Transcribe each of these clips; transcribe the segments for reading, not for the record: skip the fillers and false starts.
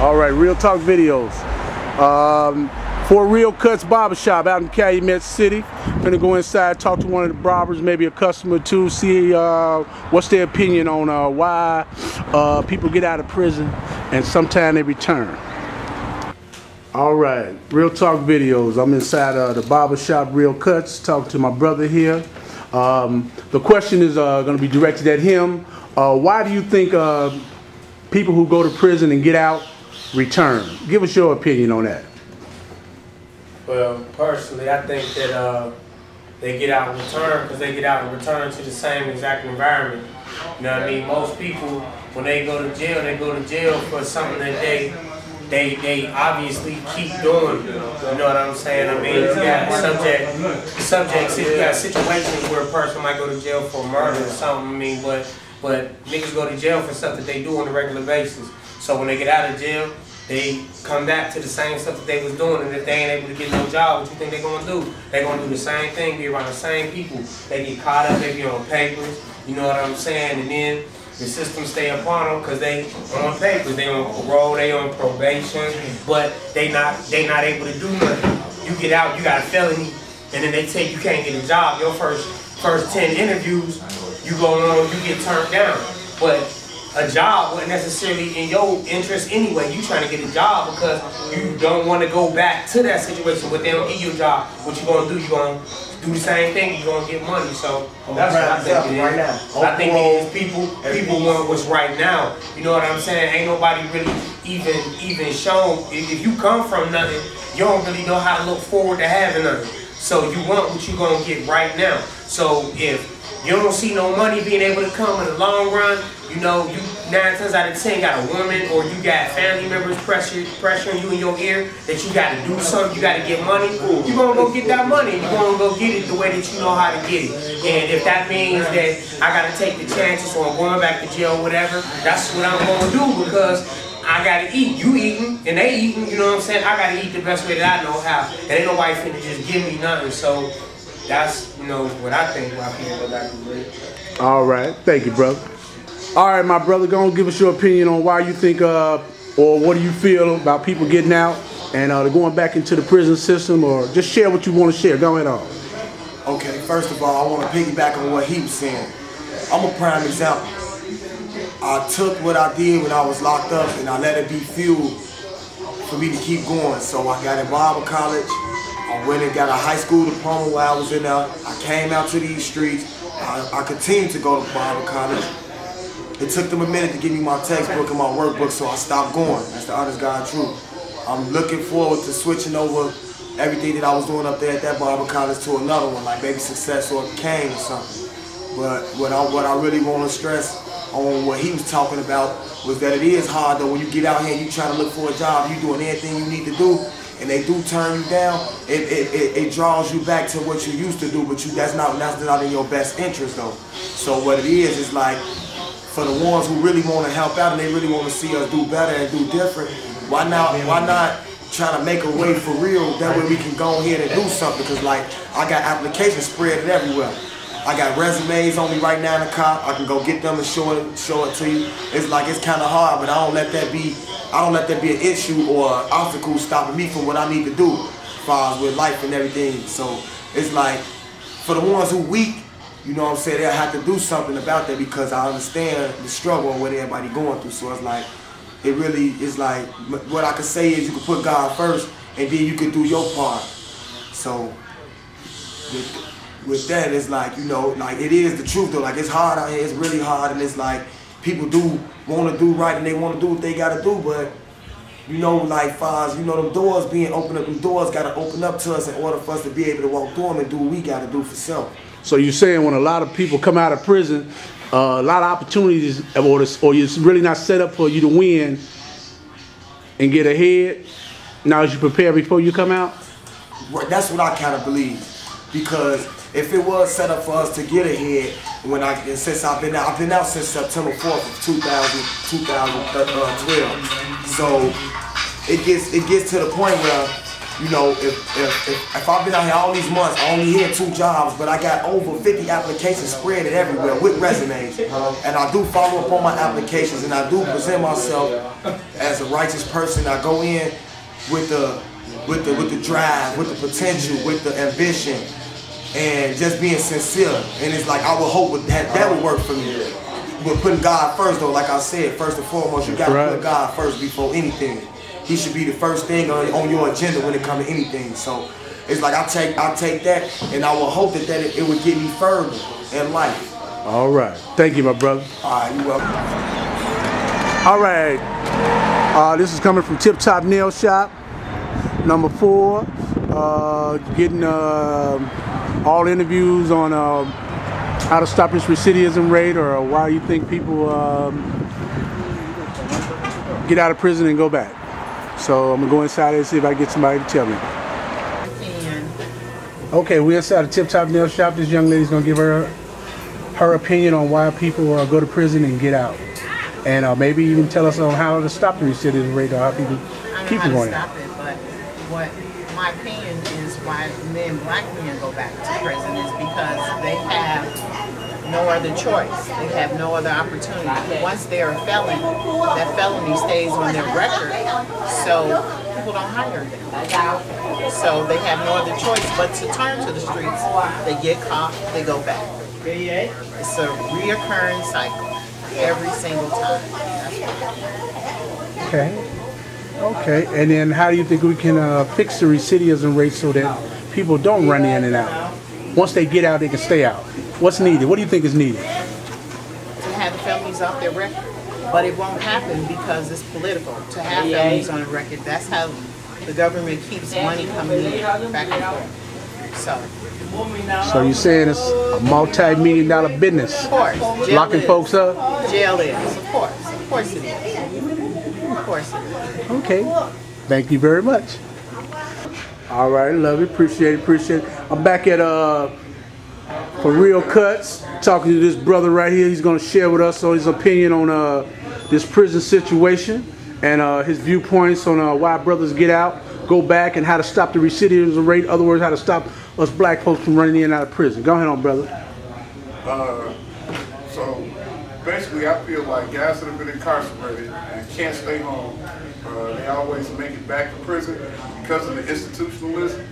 All right, Real Talk Videos. For Real Cuts Barbershop out in Calumet City. Gonna go inside, talk to one of the barbers, maybe a customer too, see what's their opinion on why people get out of prison and sometimes they return. All right, Real Talk Videos. I'm inside the barbershop Real Cuts, talking to my brother here. The question is going to be directed at him. Why do you think people who go to prison and get out return? Give us your opinion on that. Well, personally, I think that they get out and return because they get out and return to the same exact environment. You know what I mean? Most people, when they go to jail, they go to jail for something that they obviously keep doing. You know what I'm saying? I mean, you got subjects, you got situations where a person might go to jail for murder or something. I mean, but niggas go to jail for stuff that they do on a regular basis. So when they get out of jail, they come back to the same stuff that they was doing, and if they ain't able to get no job, what you think they gonna do? They gonna do the same thing, be around the same people. They get caught up, they be on papers, you know what I'm saying? And then the system stay upon them because they on papers, they on parole, they on probation, but they not able to do nothing. You get out, you got a felony, and then they tell you can't get a job. Your first 10 interviews, you go on, you get turned down. But a job wasn't necessarily in your interest anyway. You trying to get a job because you don't want to go back to that situation, but they don't give you a job. What you gonna do? You gonna do the same thing. You gonna get money. So that's what I think it is. Right now. I think it is people want what's right now. You know what I'm saying? Ain't nobody really even shown. If you come from nothing, you don't really know how to look forward to having nothing. So you want what you gonna get right now. So if you don't see no money being able to come in the long run, you know, you 9 times out of 10 got a woman or you got family members pressuring you in your ear that you got to do something, you got to get money. You're going to go get that money. You're going to go get it the way that you know how to get it. And if that means that I got to take the chances or I'm going back to jail or whatever, that's what I'm going to do because I got to eat. You eating and they eating, you know what I'm saying? I got to eat the best way that I know how. And ain't nobody finna just give me nothing. So that's, you know, what I think why people go back to jail. All right. Thank you, brother. All right, my brother, go and give us your opinion on why you think, or what do you feel about people getting out and going back into the prison system, or just share what you want to share. Go ahead on. Okay, first of all, I want to piggyback on what he was saying. I'm a prime example. I took what I did when I was locked up and I let it be fuel for me to keep going. So I got in Bible college. I went and got a high school diploma while I was in there. I came out to these streets. I continued to go to Bible college. It took them a minute to give me my textbook and my workbook, so I stopped going. That's the honest God truth. I'm looking forward to switching over everything that I was doing up there at that Bible college to another one, like maybe Success or Kane or something. But what I really want to stress on what he was talking about was that it is hard though when you get out here and you trying to look for a job, you doing anything you need to do, and they do turn you down. It draws you back to what you used to do, but that's not in your best interest though. So what it is like, for the ones who really want to help out and they really want to see us do better and do different, why not try to make a way for real? That way we can go ahead and do something. Because like I got applications spread everywhere. I got resumes on me right now in the car. I can go get them and show it to you. It's like it's kind of hard, but I don't let that be an issue or an obstacle stopping me from what I need to do as far as with life and everything. So it's like for the ones who weak, you know what I'm saying, they'll have to do something about that because I understand the struggle and what everybody going through. So it's like, it really is like, what I could say is you can put God first and then you can do your part. So with that, it's like, you know, like it is the truth though. Like it's hard out here, it's really hard, and it's like people do want to do right and they want to do what they got to do, but you know, like far as, you know, them doors being opened up, them doors got to open up to us in order for us to be able to walk through them and do what we got to do for self. So you're saying when a lot of people come out of prison, a lot of opportunities, or it's really not set up for you to win and get ahead. Now, as you prepare before you come out? That's what I kind of believe. Because if it was set up for us to get ahead, since I've been out since September 4th of 2012. So it gets to the point where You know, if I've been out here all these months, I only had 2 jobs, but I got over 50 applications spread it everywhere with resumes. And I do follow up on my applications, and I do present myself as a righteous person. I go in with the drive, with the potential, with the ambition, and just being sincere. And it's like I would hope that would work for me. But putting God first, though, like I said, first and foremost, you gotta put God first before anything. He should be the first thing on your agenda when it comes to anything. So it's like I take that, and I will hope that it would get me further in life. All right. Thank you, my brother. All right, you welcome. All right. This is coming from Tip Top Nail Shop, number 4. Getting all interviews on how to stop this recidivism rate, or why you think people get out of prison and go back. So I'm gonna go inside and see if I can get somebody to tell me. Okay, we're inside the Tip Top Nail Shop. This young lady's gonna give her opinion on why people go to prison and get out, and maybe even tell us on how to stop the recidivism rate, or how people keep going. Stop it, but what my opinion is why black men go back to prison is because they have no other choice. They have no other opportunity. Once they're a felon, that felony stays on their record, so people don't hire them. So they have no other choice but to turn to the streets. They get caught, they go back. It's a reoccurring cycle every single time. Okay. Okay. And then how do you think we can fix the recidivism rate so that people don't run in and out? Once they get out, they can stay out. What's needed? What do you think is needed? To have the felonies off their record. But it won't happen because it's political. To have felonies on the record, that's how the government keeps money coming in back and forth. So you're saying it's a multi-million-dollar business? Of course. Locking folks up? Jail is. Of course. Of course it is. Of course it is. Okay. Thank you very much. All right. Love it. Appreciate it. I'm back at For Real Cuts, talking to this brother right here. He's going to share with us his opinion on this prison situation and his viewpoints on why brothers get out, go back, and how to stop the recidivism rate. In other words, how to stop us black folks from running in and out of prison. Go ahead on, brother. So basically, I feel like guys that have been incarcerated and can't stay home, they always make it back to prison because of the institutionalism.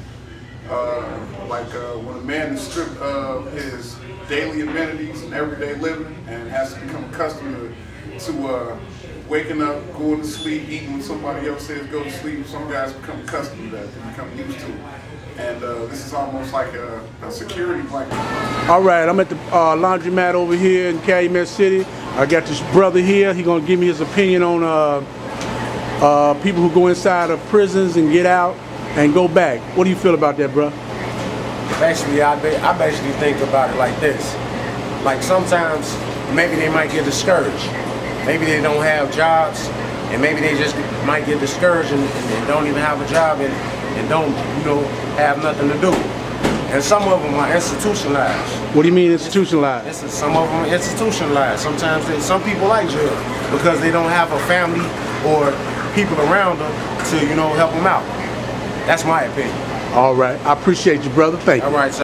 When a man is stripped of his daily amenities and everyday living and has to become accustomed to waking up, going to sleep, eating when somebody else says go to sleep, some guys become accustomed to that, they become used to it. And this is almost like a security blanket. All right, I'm at the laundromat over here in Calumet City. I got this brother here. He's going to give me his opinion on people who go inside of prisons and get out and go back. What do you feel about that, bro? Basically, I basically think about it like this. Like sometimes, maybe they might get discouraged. Maybe they don't have jobs, and maybe they just might get discouraged and don't even have a job and don't, have nothing to do. And some of them are institutionalized. What do you mean institutionalized? Some of them are institutionalized. Sometimes some people like jail because they don't have a family or people around them to, help them out. That's my opinion. All right. I appreciate you, brother. Thank you. All right, sir.